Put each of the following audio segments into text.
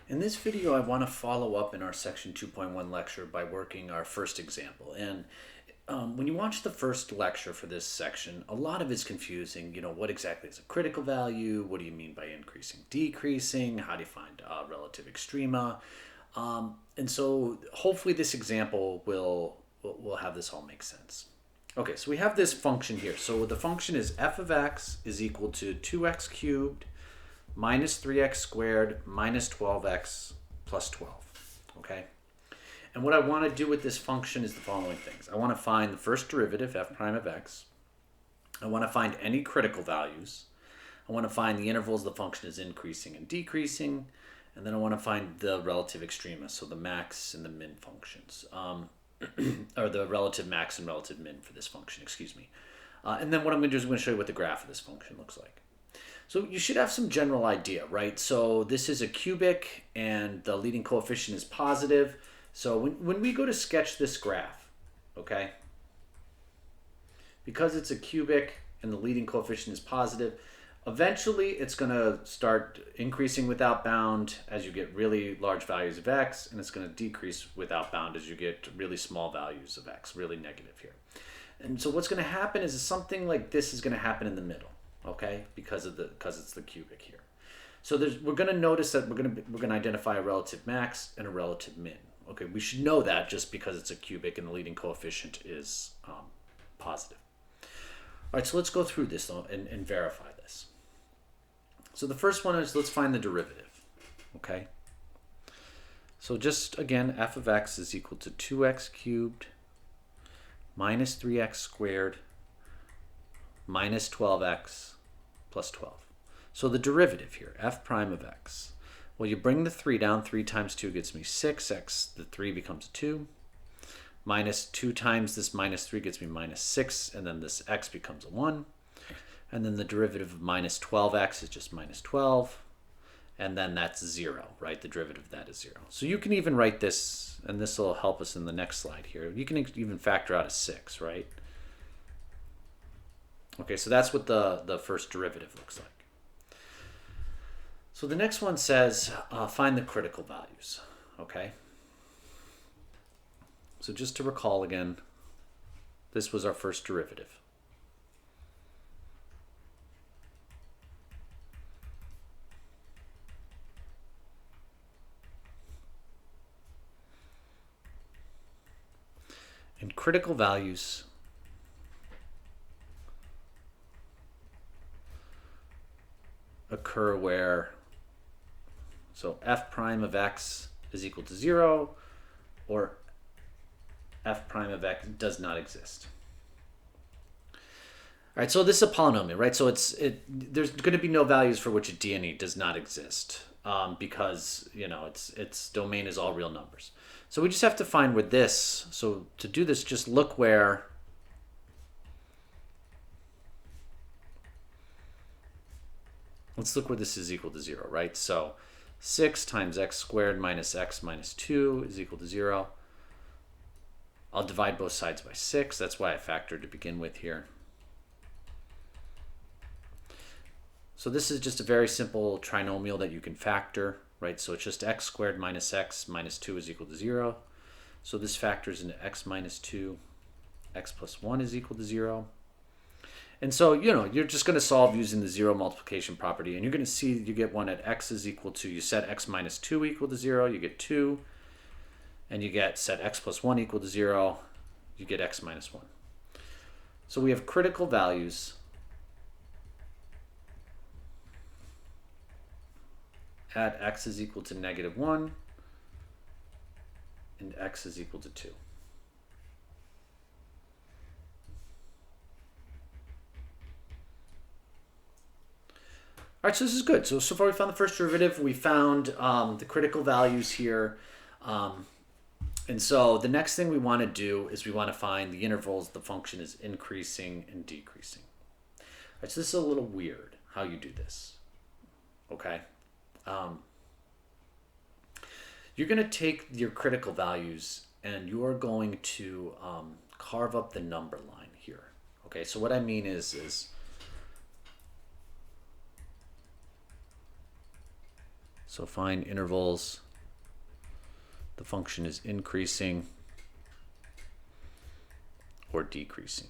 In this video, I want to follow up in our section 2.1 lecture by working our first example. And when you watch the first lecture for this section, a lot of it's confusing. You know, what exactly is a critical value? What do you mean by increasing, decreasing? How do you find relative extrema? And so hopefully this example will have this all make sense. Okay, so we have this function here. So the function is f of x is equal to 2x cubed minus 3x squared minus 12x plus 12, okay? And what I want to do with this function is the following things. I want to find the first derivative, f prime of x. I want to find any critical values. I want to find the intervals the function is increasing and decreasing. And then I want to find the relative extrema, so the max and the min functions, or the relative max and relative min for this function, excuse me. And then what I'm going to do is I'm going to show you what the graph of this function looks like. So you should have some general idea, right? So this is a cubic and the leading coefficient is positive. So when we go to sketch this graph, okay, because it's a cubic and the leading coefficient is positive, eventually it's going to start increasing without bound as you get really large values of x, and it's going to decrease without bound as you get really small values of x, really negative here. And so what's going to happen is something like this is going to happen in the middle. Okay, because it's the cubic here. So we're going to notice that we're going to identify a relative max and a relative min. Okay, we should know that just because it's a cubic and the leading coefficient is positive. All right, so let's go through this and verify this. So the first one is let's find the derivative. Okay. So just again, f of x is equal to 2x cubed minus 3x squared minus 12x plus 12. So the derivative here, f prime of x. Well, you bring the 3 down. 3 times 2 gets me 6x. The 3 becomes 2. Minus 2 times this minus 3 gets me minus 6. And then this x becomes a 1. And then the derivative of minus 12x is just minus 12. And then that's 0, right? The derivative of that is 0. So you can even write this, and this will help us in the next slide here. You can even factor out a 6, right? Okay, so that's what the first derivative looks like. So the next one says find the critical values, okay? So just to recall again, this was our first derivative. And critical values occur where, so f prime of x is equal to 0 or f prime of x does not exist. All right, so this is a polynomial, right? So there's going to be no values for which a D and E does not exist because, you know, its domain is all real numbers. So we just have to find where this, so to do this, just look where let's look where this is equal to 0, right? So 6 times x squared minus x minus 2 is equal to 0. I'll divide both sides by 6. That's why I factored to begin with here. So this is just a very simple trinomial that you can factor, right? So it's just x squared minus x minus 2 is equal to 0. So this factors into x minus 2. X plus 1 is equal to 0. And so, you know, you're just going to solve using the 0 multiplication property. And you're going to see you get one at x is equal to, you set x minus 2 equal to 0, you get 2. And you get set x plus 1 equal to 0, you get x minus 1. So we have critical values at x is equal to negative 1 and x is equal to 2. All right, so this is good. So far we found the first derivative. We found the critical values here. And so the next thing we want to do is we want to find the intervals the function is increasing and decreasing. All right, so this is a little weird how you do this. Okay. You're going to take your critical values and you're going to carve up the number line here. Okay, so what I mean is So find intervals. The function is increasing or decreasing.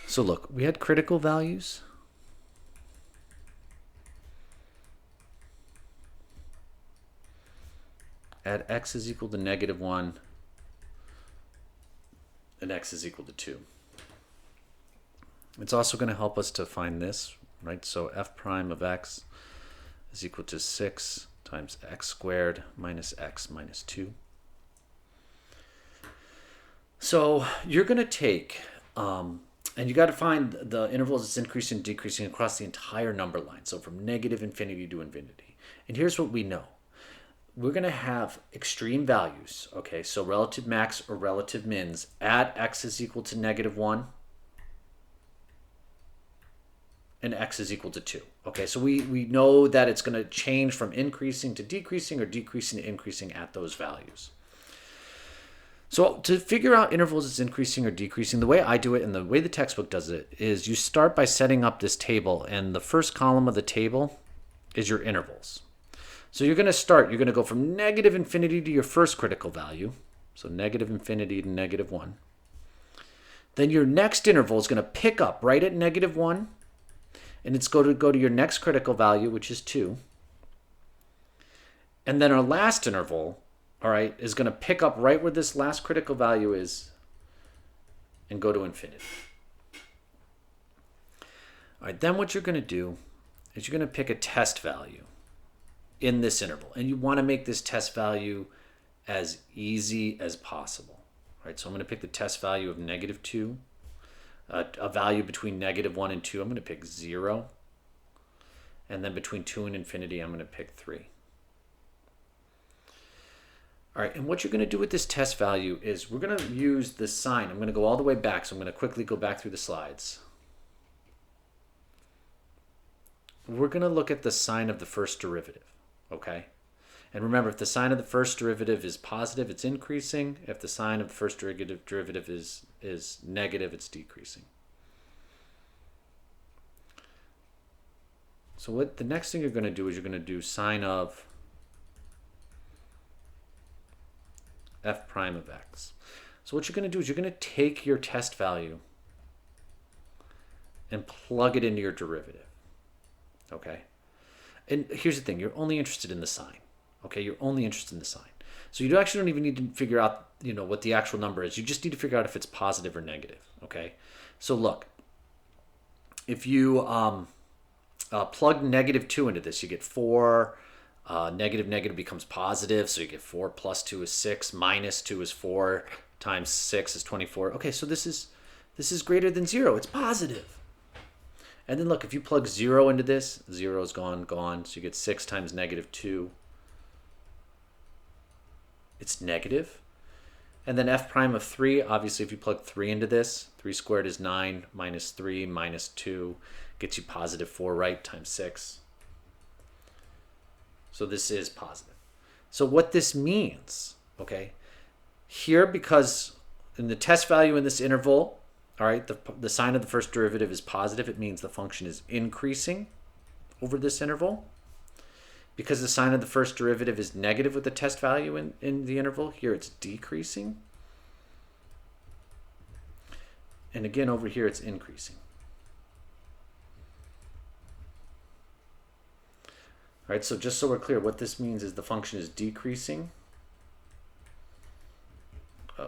So look, we had critical values. At x is equal to -1 and x is equal to 2. It's also going to help us to find this, right? So f prime of x is equal to 6 times x squared minus x minus 2. So you're going to take, and you got to find the intervals that's increasing and decreasing across the entire number line. So from -infinity to infinity. And here's what we know. We're going to have extreme values, okay? So relative max or relative mins at x is equal to -1 and x is equal to 2. Okay, so we know that it's going to change from increasing to decreasing or decreasing to increasing at those values. So to figure out intervals that's increasing or decreasing, the way I do it and the way the textbook does it is you start by setting up this table, and the first column of the table is your intervals. So you're going to go from -infinity to your first critical value. So -infinity to -1. Then your next interval is going to pick up right at -1. And it's going to go to your next critical value, which is 2. And then our last interval, all right, is going to pick up right where this last critical value is and go to infinity. All right, then what you're going to do is you're going to pick a test value in this interval. And you want to make this test value as easy as possible. All right, so I'm going to pick the test value of -2. A value between -1 and 2, I'm going to pick 0. And then between 2 and infinity, I'm going to pick 3. All right, and what you're going to do with this test value is we're going to use the sign. I'm going to go all the way back, so I'm going to quickly go back through the slides. We're going to look at the sign of the first derivative, okay? And remember, if the sign of the first derivative is positive, it's increasing. If the sign of the first derivative is negative, it's decreasing. So what the next thing you're going to do is you're going to do sine of f prime of x. So what you're going to do is you're going to take your test value and plug it into your derivative, okay? And here's the thing, you're only interested in the sign. Okay, you're only interested in the sign. So you actually don't even need to figure out, what the actual number is. You just need to figure out if it's positive or negative. Okay, so look, if you plug -2 into this, you get 4. Negative becomes positive, so you get 4 plus 2 is 6, minus 2 is 4, times 6 is 24. Okay, so this is greater than 0. It's positive. And then look, if you plug 0 into this, 0 is gone. So you get 6 times -2. It's negative. And then f prime of 3, obviously if you plug 3 into this, 3 squared is 9, minus 3 minus 2 gets you positive 4, right, times 6. So this is positive. So what this means, okay, here, because in the test value in this interval, all right, the sign of the first derivative is positive, it means the function is increasing over this interval. Because the sign of the first derivative is negative with the test value in the interval, here it's decreasing. And again, over here it's increasing. All right, so just so we're clear, what this means is the function is decreasing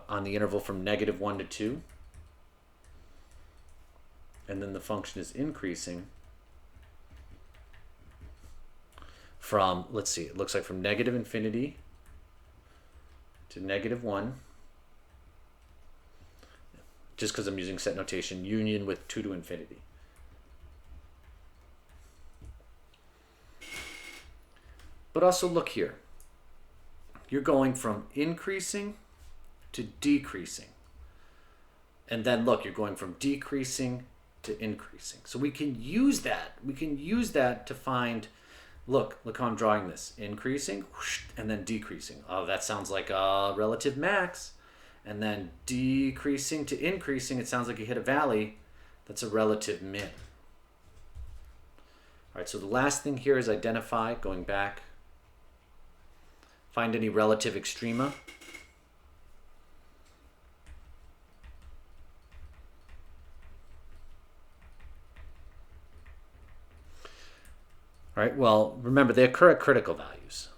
on the interval from -1 to 2. And then the function is increasing from, let's see, it looks like from -infinity to -1, just because I'm using set notation, union with 2 to infinity. But also look here, you're going from increasing to decreasing. And then look, you're going from decreasing to increasing. So we can use that. We can use that to find, look how I'm drawing this. Increasing, whoosh, and then decreasing. Oh, that sounds like a relative max. And then decreasing to increasing, it sounds like you hit a valley. That's a relative min. All right, so the last thing here is identify, going back, find any relative extrema. All right, well, remember, they occur at critical values.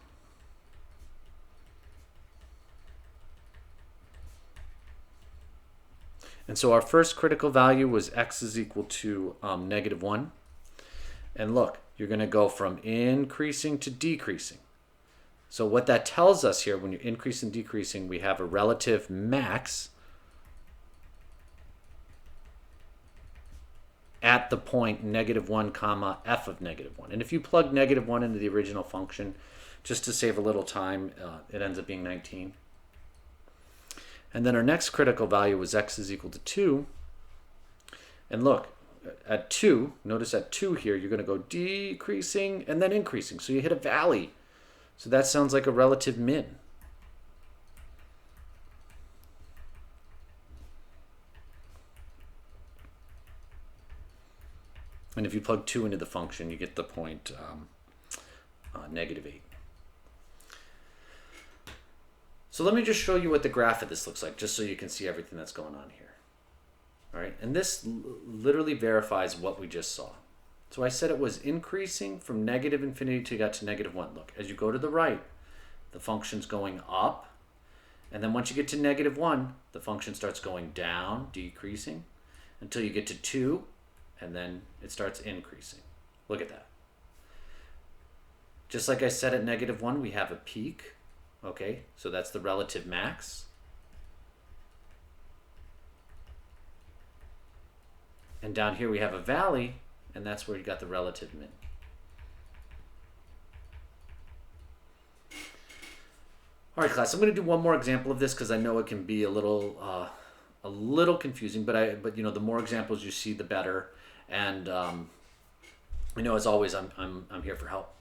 And so our first critical value was x is equal to -1. And look, you're going to go from increasing to decreasing. So what that tells us here, when you increase and decreasing, we have a relative max at the point -1 comma f of -1. And if you plug -1 into the original function, just to save a little time, it ends up being 19. And then our next critical value was x is equal to 2. And look, at 2, notice at 2 here, you're going to go decreasing and then increasing. So you hit a valley. So that sounds like a relative min. And if you plug 2 into the function, you get the point -8. So let me just show you what the graph of this looks like, just so you can see everything that's going on here. All right, and this literally verifies what we just saw. So I said it was increasing from -infinity to got to -1. Look, as you go to the right, the function's going up. And then once you get to -1, the function starts going down, decreasing, until you get to 2, and then it starts increasing. Look at that. Just like I said at -1, we have a peak. Okay, so that's the relative max. And down here we have a valley, and that's where you got the relative min. All right, class, I'm going to do one more example of this because I know it can be a little confusing, but you know, the more examples you see, the better. And you know, as always, I'm here for help.